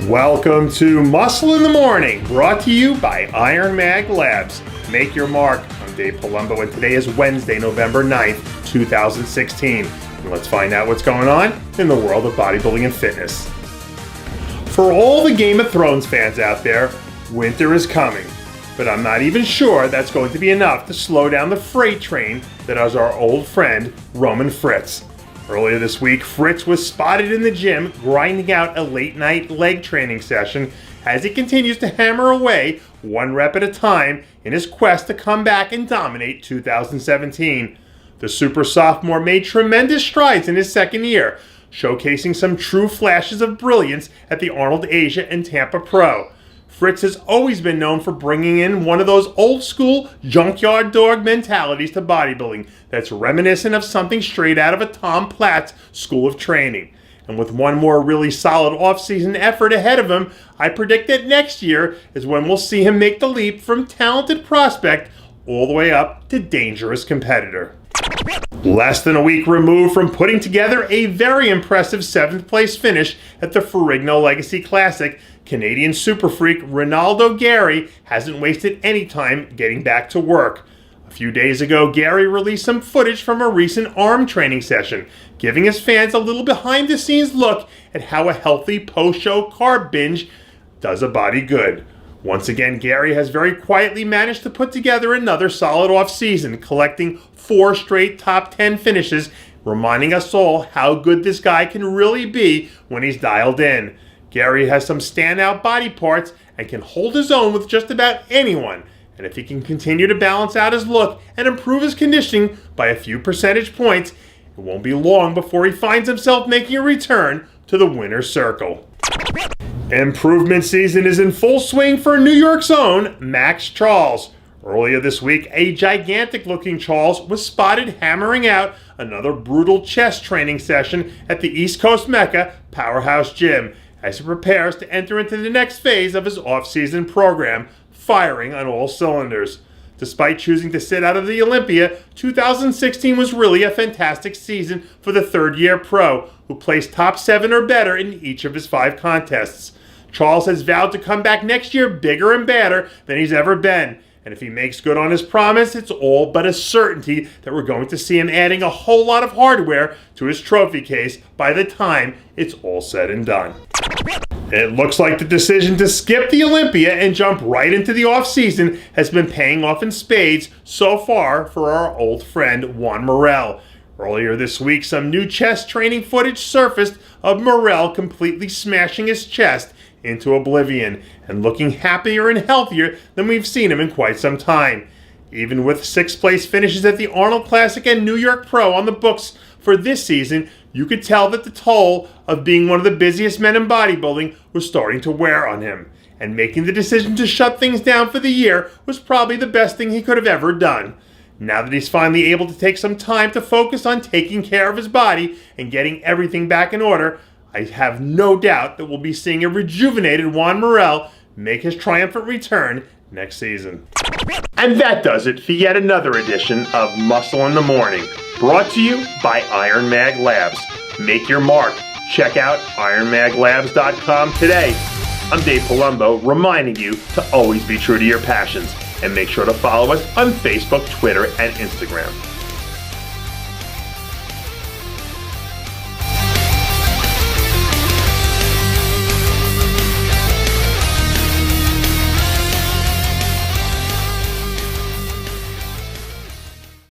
Welcome to Muscle in the Morning, brought to you by IronMag Labs. Make your mark. I'm Dave Palumbo, and today is Wednesday, November 9th, 2016. And let's find out what's going on in the world of bodybuilding and fitness. For all the Game of Thrones fans out there, winter is coming. But I'm not even sure that's going to be enough to slow down the freight train that is our old friend, Roman Fritz. Earlier this week, Fritz was spotted in the gym grinding out a late-night leg training session as he continues to hammer away one rep at a time in his quest to come back and dominate 2017. The super sophomore made tremendous strides in his second year, showcasing some true flashes of brilliance at the Arnold Asia and Tampa Pro. Fritz has always been known for bringing in one of those old-school junkyard dog mentalities to bodybuilding that's reminiscent of something straight out of a Tom Platz school of training. And with one more really solid off-season effort ahead of him, I predict that next year is when we'll see him make the leap from talented prospect all the way up to dangerous competitor. Less than a week removed from putting together a very impressive 7th place finish at the Ferrigno Legacy Classic, Canadian super freak Renaldo Gairy hasn't wasted any time getting back to work. A few days ago, Gairy released some footage from a recent arm training session, giving his fans a little behind-the-scenes look at how a healthy post-show carb binge does a body good. Once again, Gairy has very quietly managed to put together another solid off-season, collecting 4 straight top 10 finishes, reminding us all how good this guy can really be when he's dialed in. Gairy has some standout body parts and can hold his own with just about anyone. And if he can continue to balance out his look and improve his conditioning by a few percentage points, it won't be long before he finds himself making a return to the winner's circle. Improvement season is in full swing for New York's own Max Charles. Earlier this week, a gigantic-looking Charles was spotted hammering out another brutal chest training session at the East Coast Mecca Powerhouse Gym as he prepares to enter into the next phase of his off-season program, firing on all cylinders. Despite choosing to sit out of the Olympia, 2016 was really a fantastic season for the third-year pro, who placed top 7 or better in each of his 5 contests. Charles has vowed to come back next year bigger and badder than he's ever been. And if he makes good on his promise, it's all but a certainty that we're going to see him adding a whole lot of hardware to his trophy case by the time it's all said and done. It looks like the decision to skip the Olympia and jump right into the off-season has been paying off in spades so far for our old friend Juan Morel. Earlier this week, some new chest training footage surfaced of Morel completely smashing his chest into oblivion and looking happier and healthier than we've seen him in quite some time. Even with 6th place finishes at the Arnold Classic and New York Pro on the books for this season, you could tell that the toll of being one of the busiest men in bodybuilding was starting to wear on him, and making the decision to shut things down for the year was probably the best thing he could have ever done. Now that he's finally able to take some time to focus on taking care of his body and getting everything back in order, I have no doubt that we'll be seeing a rejuvenated Juan Morel make his triumphant return next season. And that does it for yet another edition of Muscle in the Morning, brought to you by IronMag Labs. Make your mark. Check out IronMagLabs.com today. I'm Dave Palumbo, reminding you to always be true to your passions, and make sure to follow us on Facebook, Twitter, and Instagram.